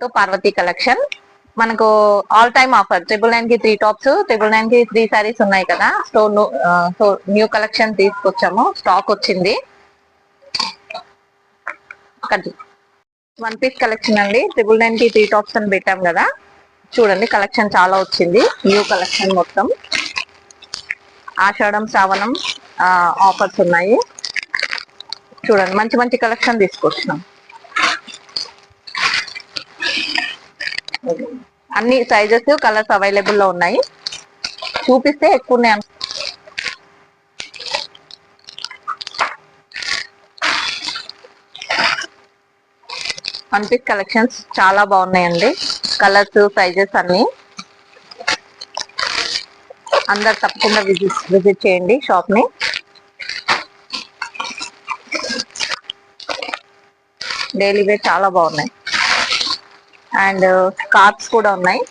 To Parvati collection. మనకు all time offer 999 కి 3 tops, 999 కి 3 సారీస్ ఉన్నాయి కదా. సో న్యూ కలెక్షన్ తీసుకొచ్చాము, స్టాక్ వచ్చింది. వన్ పీస్ కలెక్షన్ అండి. 999 కి 3 టాప్స్ అని పెట్టాం కదా. చూడండి కలెక్షన్ చాలా వచ్చింది, న్యూ కలెక్షన్ మొత్తం. ఆషాఢం శ్రావణం ఆఫర్స్ ఉన్నాయి. చూడండి మంచి మంచి కలెక్షన్ తీసుకొచ్చినాం. అన్ని సైజెస్ కలర్స్ అవైలబుల్ లో ఉన్నాయి. చూపిస్తే ఎక్కువ ఉన్నాయి. వన్ పీస్ కలెక్షన్స్ చాలా బాగున్నాయండి. కలర్స్ సైజెస్ అన్ని. అందరు తప్పకుండా విజిట్ చేయండి షాప్ ని. డైలీ వేర్ చాలా బాగున్నాయి. అండ్ స్కార్ఫ్స్ కూడా ఉన్నాయి.